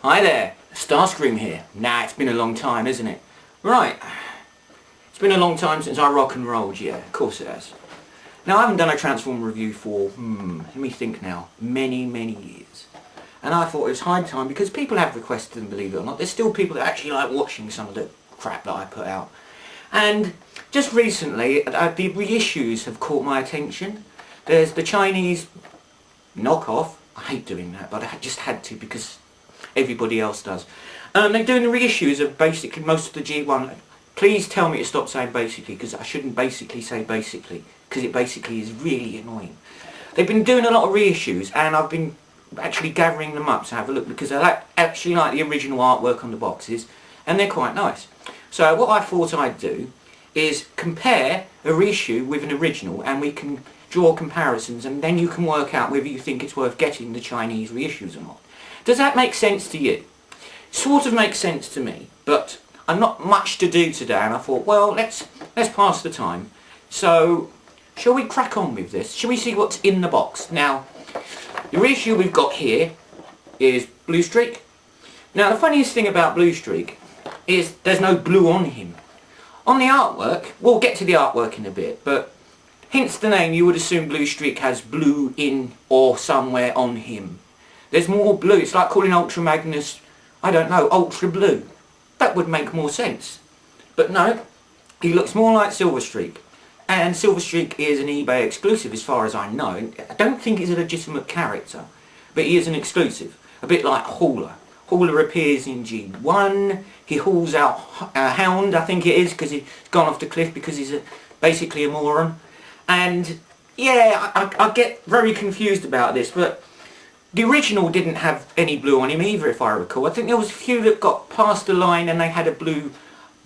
Hi there, Starscream here. Nah, it's been a long time, isn't it? Right, it's been a long time since I rock and rolled, yeah, of course it has. Now, I haven't done a Transform review for, let me think now, many years. And I thought it was high time, because people have requested them, believe it or not. There's still people that actually like watching some of the crap that I put out. And just recently, the reissues have caught my attention. There's the Chinese knockoff. I hate doing that, but I just had to because everybody else does. They're doing the reissues of basically most of the G1. Please tell me to stop saying basically, because I shouldn't basically say basically, because it basically is really annoying. They've been doing a lot of reissues, and I've been actually gathering them up to have a look, because I actually like the original artwork on the boxes, and they're quite nice. So what I thought I'd do is compare a reissue with an original, and we can draw comparisons, and then you can work out whether you think it's worth getting the Chinese reissues or not. Does that make sense to you? Sort of makes sense to me, but I've not much to do today, and I thought, well, let's pass the time. So, shall we crack on with this? Shall we see what's in the box? Now, the reissue we've got here is Bluestreak. Now, the funniest thing about Bluestreak is there's no blue on him. On the artwork, we'll get to the artwork in a bit, but hence the name, you would assume Bluestreak has blue in or somewhere on him. There's more blue. It's like calling Ultra Magnus, I don't know, Ultra Blue. That would make more sense. But no, he looks more like Silverstreak. And Silverstreak is an eBay exclusive as far as I know. I don't think he's a legitimate character, but he is an exclusive. A bit like Hauler. Hauler appears in G1. He hauls out Hound, I think it is, because he's gone off the cliff because he's basically a moron. And yeah, I get very confused about this, but the original didn't have any blue on him either, if I recall. I think there was a few that got past the line and they had a blue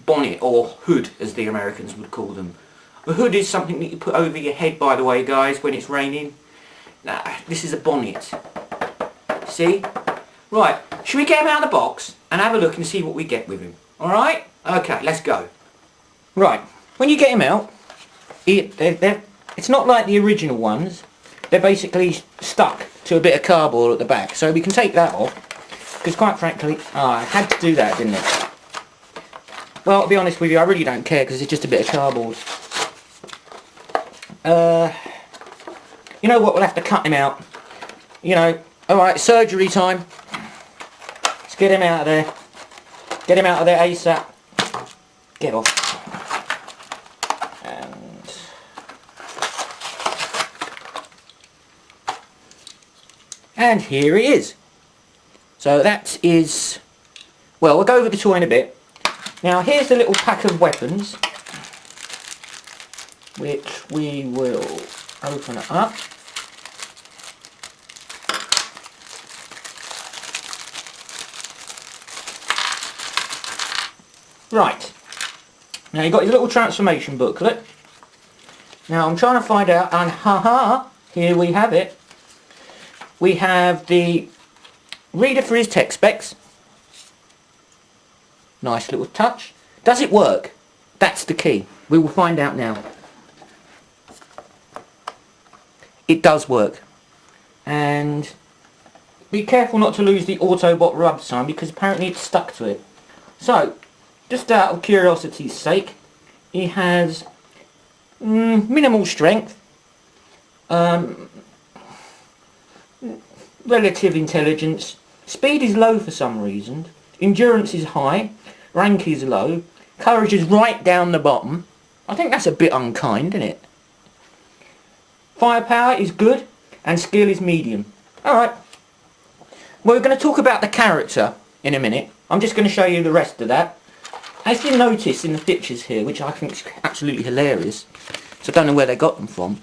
bonnet, or hood, as the Americans would call them. A hood is something that you put over your head, by the way, guys, when it's raining. Nah, this is a bonnet. See? Right, should we get him out of the box and have a look and see what we get with him? Alright? Okay, let's go. Right, when you get him out, it's not like the original ones. They're basically stuck to a bit of cardboard at the back. So we can take that off, because quite frankly, I had to do that, didn't I? Well, to be honest with you, I really don't care, because it's just a bit of cardboard. You know what, we'll have to cut him out. You know, alright, surgery time. Let's get him out of there. Get him out of there ASAP. Get off. And here he is. So that is, well, we'll go over the toy in a bit. Now here's the little pack of weapons, which we will open it up. Right. Now you've got your little transformation booklet. Now I'm trying to find out, and haha, here we have it. We have the reader for his tech specs. Nice little touch. Does it work? That's the key. We will find out now. It does work. And be careful not to lose the Autobot rub sign, because apparently it's stuck to it. So, just out of curiosity's sake, he has minimal strength. Relative intelligence, speed is low for some reason, endurance is high, rank is low, courage is right down the bottom. I think that's a bit unkind, isn't it? Firepower is good, and skill is medium. Alright, we're going to talk about the character in a minute. I'm just going to show you the rest of that. As you notice in the pictures here, which I think is absolutely hilarious, so I don't know where they got them from,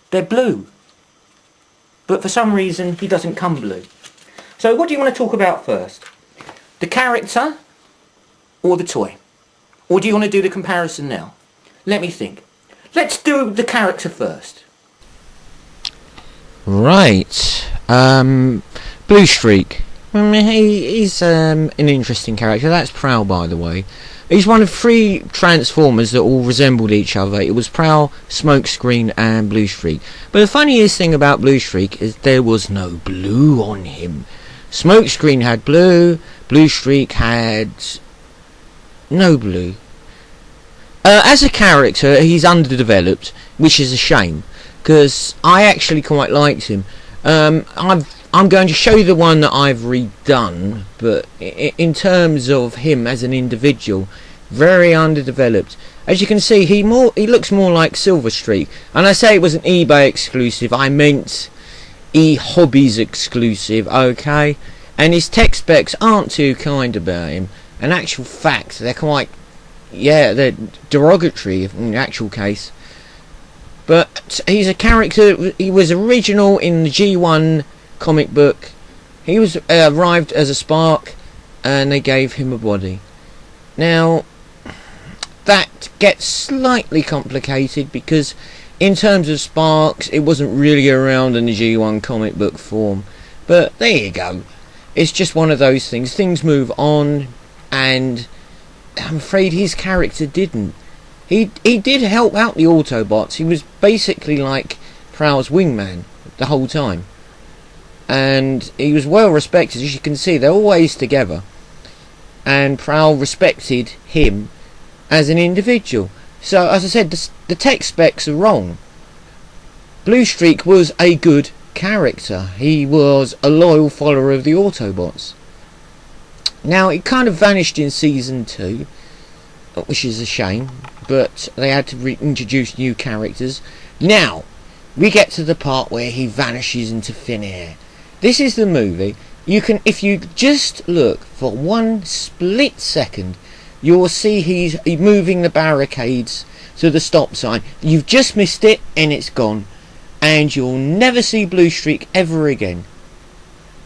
they're blue. But for some reason, he doesn't come blue. So what do you want to talk about first? The character or the toy? Or do you want to do the comparison now? Let me think. Let's do the character first. Right. Bluestreak. He's an interesting character. That's Prowl, by the way. He's one of 3 Transformers that all resembled each other. It was Prowl, Smokescreen and Bluestreak. But the funniest thing about Bluestreak is there was no blue on him. Smokescreen had blue, Bluestreak had no blue. As a character, he's underdeveloped, which is a shame, because I actually quite liked him. I'm going to show you the one that I've redone, but in terms of him as an individual, very underdeveloped. As you can see, he looks more like Silverstreak. And I say it was an eBay exclusive, I meant eHobbies exclusive, okay? And his tech specs aren't too kind about him. In actual fact, they're quite, yeah, they're derogatory in the actual case. But he's a character, he was original in the G1 comic book. He was arrived as a spark, and they gave him a body. Now, that gets slightly complicated because in terms of sparks, it wasn't really around in the G1 comic book form. But there you go. It's just one of those things. Things move on, and I'm afraid his character didn't. He did help out the Autobots. He was basically like Prowl's wingman the whole time. And he was well respected. As you can see, they're always together. And Prowl respected him as an individual. So, as I said, the tech specs are wrong. Bluestreak was a good character. He was a loyal follower of the Autobots. Now, it kind of vanished in Season 2, which is a shame, but they had to reintroduce new characters. Now, we get to the part where he vanishes into thin air. This is the movie. You can, if you just look for one split second, you will see he's moving the barricades to the stop sign. You've just missed it, and it's gone. And you'll never see Bluestreak ever again.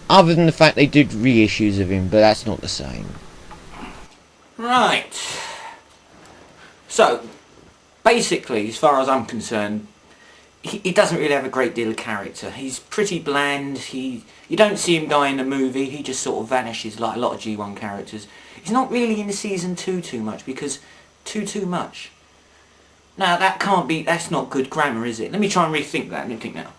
Other than the fact they did reissues of him, but that's not the same. Right. So, basically, as far as I'm concerned, he doesn't really have a great deal of character. He's pretty bland. You don't see him die in the movie. He just sort of vanishes like a lot of G1 characters. He's not really in Season 2 too much because too much. Now that can't be. That's not good grammar, is it? Let me try and rethink that. Let me think now.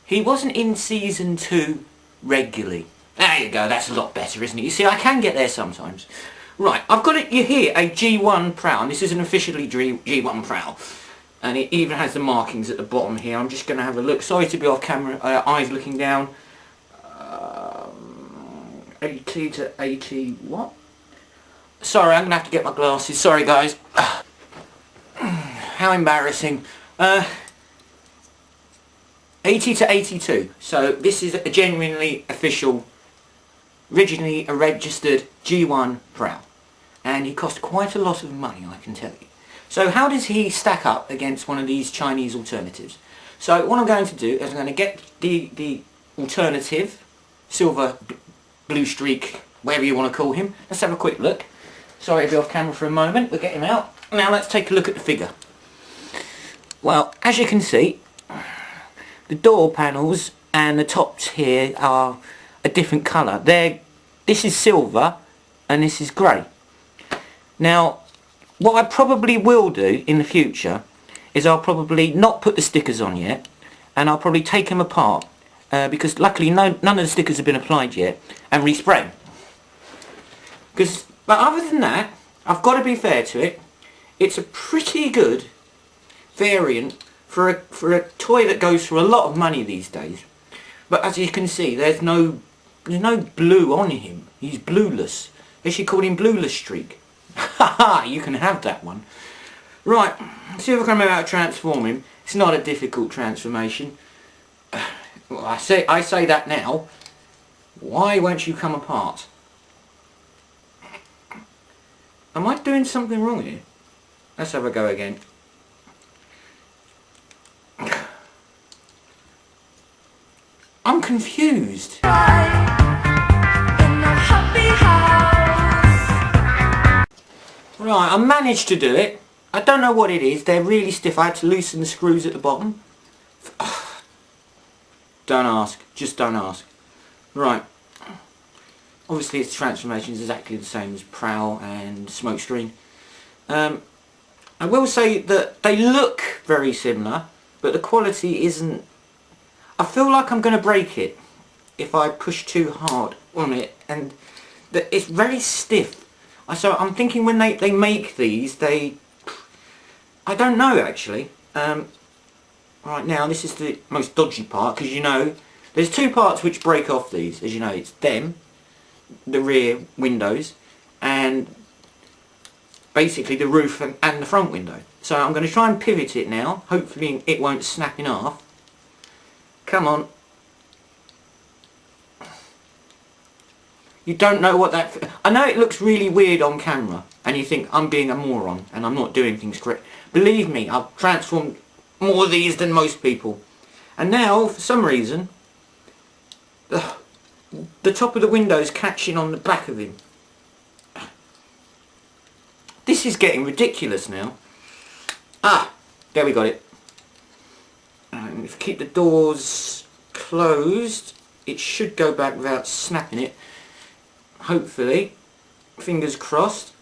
He wasn't in Season 2 regularly. There you go. That's a lot better, isn't it? You see, I can get there sometimes. Right, I've got it. You here a G1 Prowl. And this is an officially G1 Prowl. And it even has the markings at the bottom here. I'm just going to have a look. Sorry to be off camera, eyes looking down. 80 to 80, what? Sorry, I'm going to have to get my glasses. Sorry, guys. How embarrassing. 80 to 82. So this is a genuinely official, originally a registered G1 Prowl. And he cost quite a lot of money, I can tell you. So how does he stack up against one of these Chinese alternatives? So what I'm going to do is I'm going to get the alternative, Silver Bluestreak, whatever you want to call him. Let's have a quick look. Sorry to be off camera for a moment, we'll get him out. Now let's take a look at the figure. Well, as you can see, the door panels and the tops here are a different colour. This is silver and this is grey. Now, what I probably will do in the future is I'll probably not put the stickers on yet, and I'll probably take them apart because luckily none of the stickers have been applied yet, and respray them. But other than that, I've got to be fair to it, it's a pretty good variant for a toy that goes for a lot of money these days. But as you can see, there's no blue on him. He's blueless. They should call him Blueless Streak. Haha, you can have that one. Right, see if I can remember how to transform him. It's not a difficult transformation. Well, I say that now. Why won't you come apart? Am I doing something wrong here? Let's have a go again. I'm confused. Right, I managed to do it. I don't know what it is. They're really stiff. I had to loosen the screws at the bottom. Don't ask. Just don't ask. Right. Obviously its transformation is exactly the same as Prowl and Smokescreen. I will say that they look very similar, but the quality isn't... I feel like I'm going to break it if I push too hard. on it, and it's very stiff. So I'm thinking when they make these, I don't know actually. Right now, this is the most dodgy part, because you know, there's two parts which break off these, as you know. It's them, the rear windows, and basically the roof and the front window. So I'm going to try and pivot it now. Hopefully it won't snap in half. Come on. You don't know what that... I know it looks really weird on camera, and you think I'm being a moron and I'm not doing things correct. Believe me, I've transformed more of these than most people. And now, for some reason, the top of the window's catching on the back of him. This is getting ridiculous now. Ah, there we got it. And if you keep the doors closed, it should go back without snapping it. Hopefully. Fingers crossed.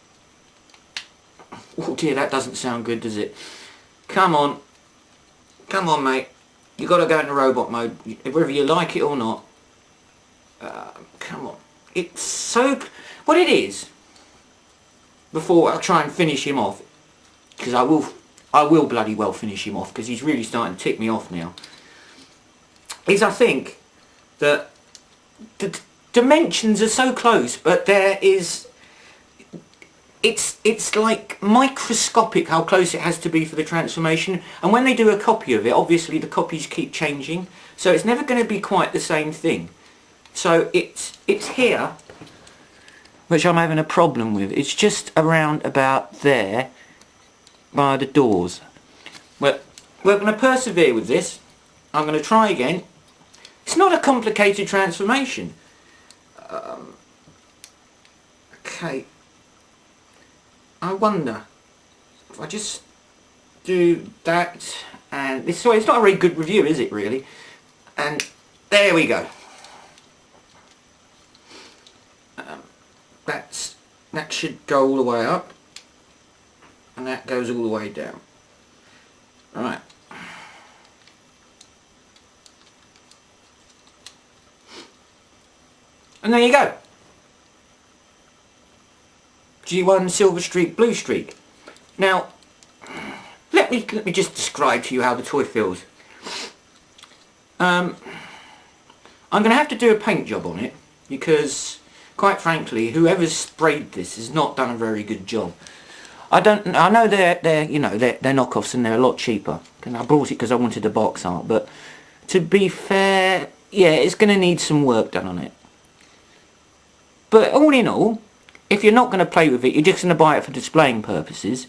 Oh dear, that doesn't sound good, does it? Come on. Come on, mate. You got to go into robot mode, whether you like it or not. Come on. It's so... What it is, before I try and finish him off, because I will bloody well finish him off, because he's really starting to tick me off now, is I think that the dimensions are so close, but there is... It's like microscopic how close it has to be for the transformation, and when they do a copy of it, obviously the copies keep changing, so it's never going to be quite the same thing. So it's here, which I'm having a problem with. It's just around about there by the doors. But we're going to persevere with this. I'm going to try again. It's not a complicated transformation. Okay. I wonder if I just do that, and this way, it's not a very good review, is it really? And there we go. That should go all the way up, and that goes all the way down. Alright. And there you go. G1 Silver Streak, Blue Streak. Now, let me just describe to you how the toy feels. I'm going to have to do a paint job on it, because quite frankly, whoever's sprayed this has not done a very good job. I know they're knockoffs and they're a lot cheaper. And I brought it because I wanted the box art, but to be fair, yeah, it's going to need some work done on it. But all in all, if you're not going to play with it, you're just going to buy it for displaying purposes,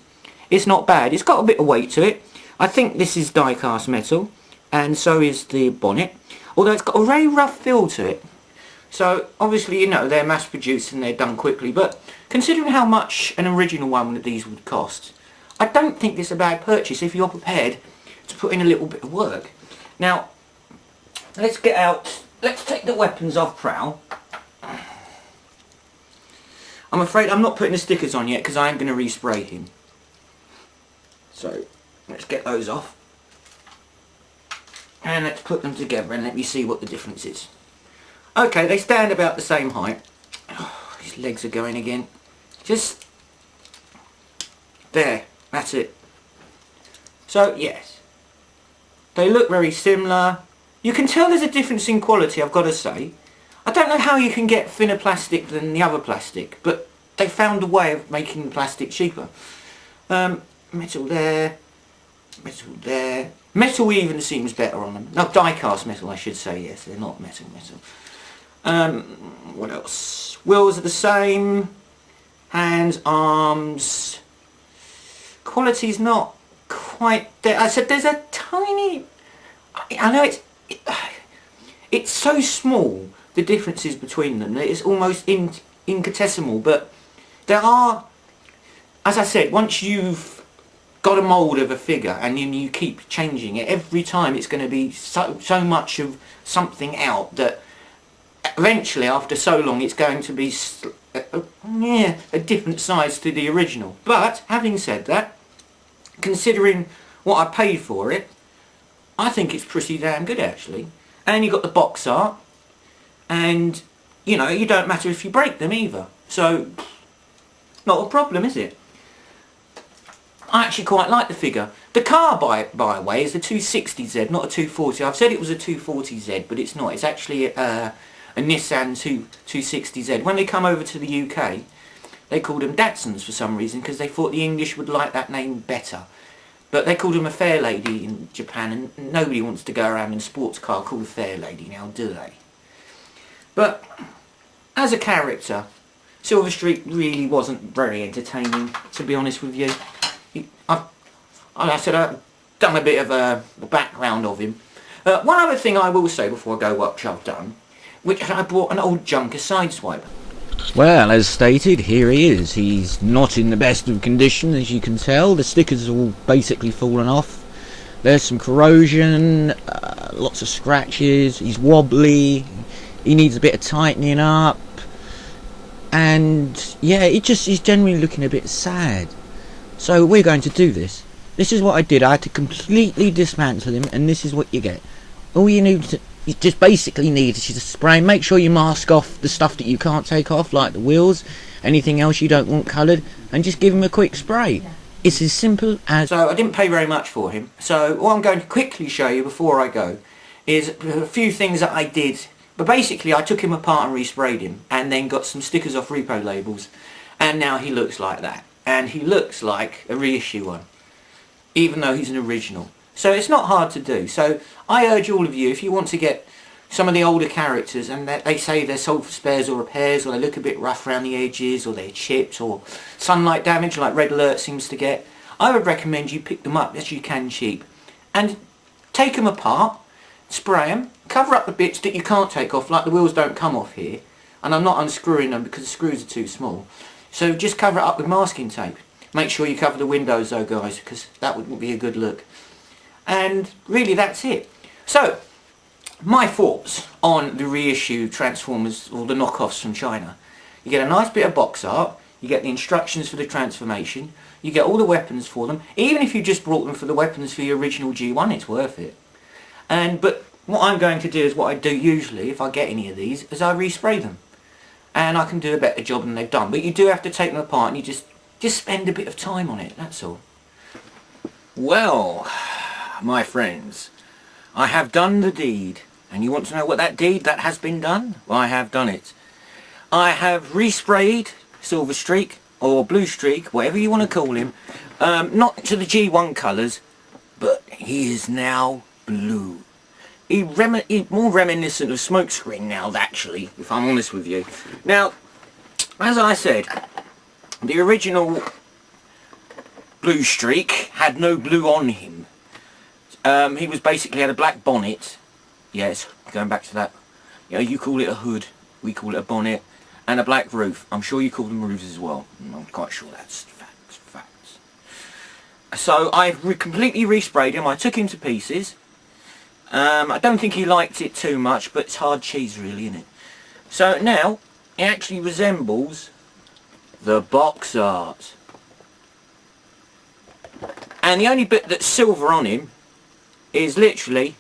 it's not bad. It's got a bit of weight to it. I think this is die-cast metal, and so is the bonnet, although it's got a very rough feel to it. So obviously, you know, they're mass produced and they're done quickly, but considering how much an original one of these would cost, I don't think this is a bad purchase if you're prepared to put in a little bit of work. Now, let's take the weapons off Prowl. I'm afraid I'm not putting the stickers on yet because I am going to respray him. So, let's get those off. And let's put them together and let me see what the difference is. Okay, they stand about the same height. Oh, his legs are going again. Just... there, that's it. So, yes. They look very similar. You can tell there's a difference in quality, I've got to say. I don't know how you can get thinner plastic than the other plastic, but they found a way of making the plastic cheaper. Metal there, metal there. Metal even seems better on them. No, die-cast metal I should say, yes, they're not metal. What else? Wheels are the same. Hands, arms. Quality's not quite there. I said there's a tiny... I know it's so small, the differences between them, that it's almost infinitesimal, but there are, as I said, once you've got a mould of a figure and then you keep changing it, every time it's going to be so much of something out that eventually, after so long, it's going to be a different size to the original. But, having said that, considering what I paid for it, I think it's pretty damn good actually. And you've got the box art, and you know, you don't matter if you break them either. So, not a problem, is it? I actually quite like the figure. The car, by the way, is a 260Z, not a 240. I've said it was a 240Z, but it's not. It's actually a Nissan 260Z. When they come over to the UK, they called them Datsuns for some reason, because they thought the English would like that name better. But they called them a fair lady in Japan, and nobody wants to go around in a sports car called a fair lady now, do they? But as a character, Silverstreak really wasn't very entertaining, to be honest with you. I've done a bit of a background of him. One other thing I will say before I go what I've done, which I brought an old junker sideswipe. Well, as stated, here he is. He's not in the best of condition, as you can tell. The stickers have all basically fallen off. There's some corrosion, lots of scratches. He's wobbly. He needs a bit of tightening up. And yeah, he's generally looking a bit sad. So we're going to do this. This is what I did. I had to completely dismantle him, and this is what you get. All you just basically need is just spray. Make sure you mask off the stuff that you can't take off, like the wheels, anything else you don't want coloured, and just give him a quick spray. It's as simple as... So I didn't pay very much for him. So what I'm going to quickly show you before I go is a few things that I did. But basically I took him apart and resprayed him, and then got some stickers off repo labels, and now he looks like that. And he looks like a reissue one, even though he's an original. So it's not hard to do. So I urge all of you, if you want to get some of the older characters, and they say they're sold for spares or repairs, or they look a bit rough around the edges, or they're chipped, or sunlight damage like Red Alert seems to get, I would recommend you pick them up as you can cheap, and take them apart, spray them, cover up the bits that you can't take off, like the wheels don't come off here, and I'm not unscrewing them because the screws are too small. So just cover it up with masking tape. Make sure you cover the windows though, guys, because that wouldn't be a good look. And really that's it. So, my thoughts on the reissue Transformers, or the knockoffs from China. You get a nice bit of box art, you get the instructions for the transformation, you get all the weapons for them. Even if you just brought them for the weapons for your original G1, it's worth it. But what I'm going to do is what I do usually, if I get any of these, is I respray them. And I can do a better job than they've done. But you do have to take them apart, and you just spend a bit of time on it, that's all. Well, my friends, I have done the deed. And you want to know what that deed that has been done? Well, I have done it. I have resprayed Silverstreak, or Bluestreak, whatever you want to call him, not to the G1 colours, but he is now blue. He's more reminiscent of Smokescreen now, actually, if I'm honest with you. Now, as I said, the original Bluestreak had no blue on him. He was basically had a black bonnet. Yes, going back to that. You know, you call it a hood, we call it a bonnet, and a black roof. I'm sure you call them roofs as well. I'm quite sure that's facts. So I've completely resprayed him. I took him to pieces. I don't think he liked it too much, but it's hard cheese really, isn't it? So now, he actually resembles the box art. And the only bit that's silver on him is literally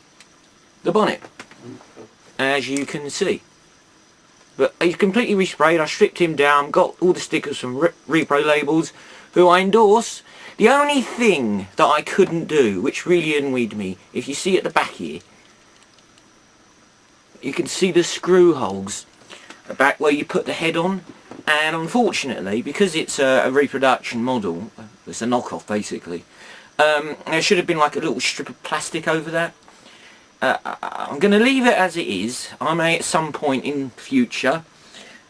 the bonnet, as you can see. But he's completely resprayed. I stripped him down, got all the stickers from repro labels, who I endorse. The only thing that I couldn't do, which really annoyed me, if you see at the back here, you can see the screw holes back where you put the head on, and unfortunately, because it's a reproduction model, it's a knockoff basically, there should have been like a little strip of plastic over that. I'm going to leave it as it is. I may at some point in future,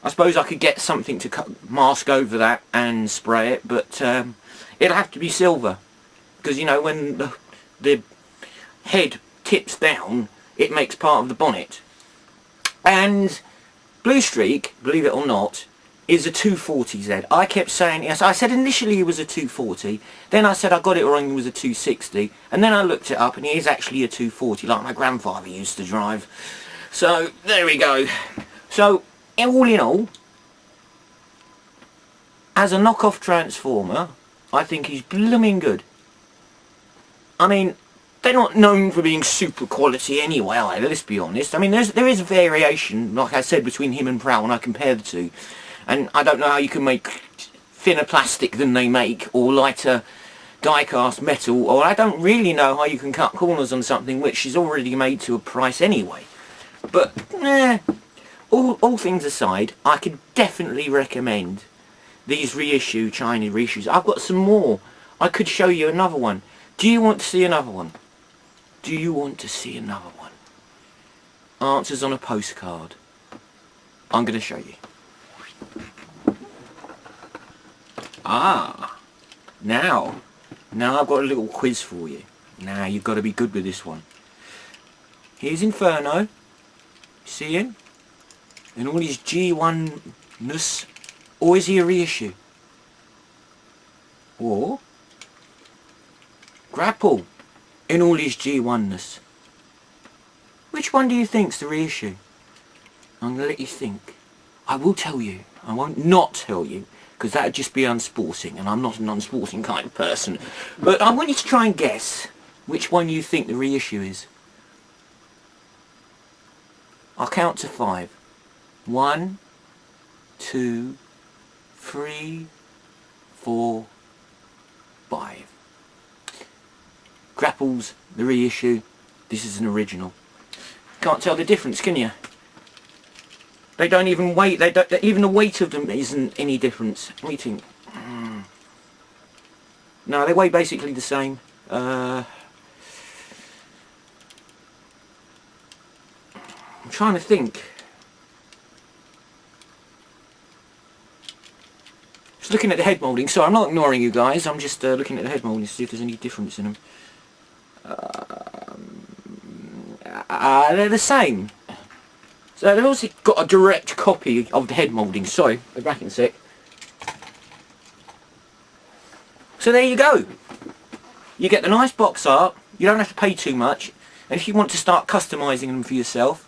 I suppose I could get something to mask over that and spray it, but it'll have to be silver, because you know when the head tips down, it makes part of the bonnet. And Bluestreak, believe it or not, is a 240Z. I kept saying, yes, I said initially it was a 240, then I said I got it wrong, it was a 260, and then I looked it up and it is actually a 240, like my grandfather used to drive. So, there we go. So, all in all, as a knockoff Transformer, I think he's blooming good. I mean, they're not known for being super quality anyway, either, let's be honest. I mean, there is a variation, like I said, between him and Prowl when I compare the two. And I don't know how you can make thinner plastic than they make, or lighter die-cast metal, or I don't really know how you can cut corners on something which is already made to a price anyway. But, all things aside, I could definitely recommend these Chinese reissues. I've got some more. I could show you another one. Do you want to see another one? Do you want to see another one? Answers on a postcard. I'm going to show you. Ah, now I've got a little quiz for you. Now you've got to be good with this one. Here's Inferno. See him? And all his G1-ness. Or is he a reissue? Or Grapple in all his G1-ness. Which one do you think's the reissue? I'm going to let you think. I will tell you. I won't not tell you, because that would just be unsporting, and I'm not an unsporting kind of person. But I want you to try and guess which one you think the reissue is. I'll count to 5. 1, 2, 3, 4, 5. Grapple's the reissue. This is an original. Can't tell the difference, can you? They don't even weigh. Even the weight of them isn't any difference. What do you think? No, they weigh basically the same. I'm trying to think. Just looking at the head moulding. Sorry, I'm not ignoring you guys. I'm just looking at the head moulding to see if there's any difference in them. They're the same. So they've also got a direct copy of the head moulding. Sorry, go back in a sec. So there you go. You get the nice box art. You don't have to pay too much. And if you want to start customising them for yourself,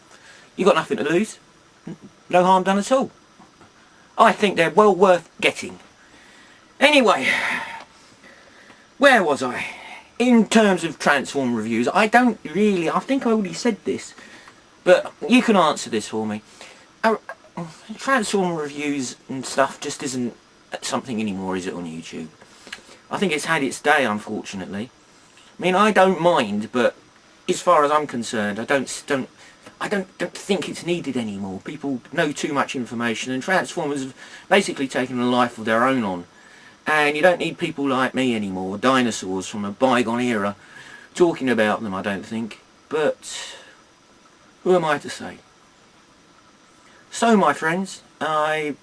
you've got nothing to lose. No harm done at all. I think they're well worth getting. Anyway, where was I? In terms of Transform reviews, I think I already said this, but you can answer this for me. Transform reviews and stuff just isn't something anymore, is it, on YouTube? I think it's had its day, unfortunately. I mean, I don't mind, but as far as I'm concerned, I don't think it's needed anymore. People know too much information, and Transformers have basically taken a life of their own on. And you don't need people like me anymore, dinosaurs from a bygone era, talking about them, I don't think. But who am I to say? So, my friends, I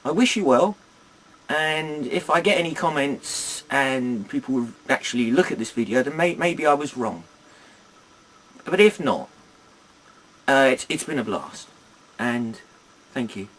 wish you well. And if I get any comments and people actually look at this video, then maybe I was wrong. But if not, it's been a blast. And thank you.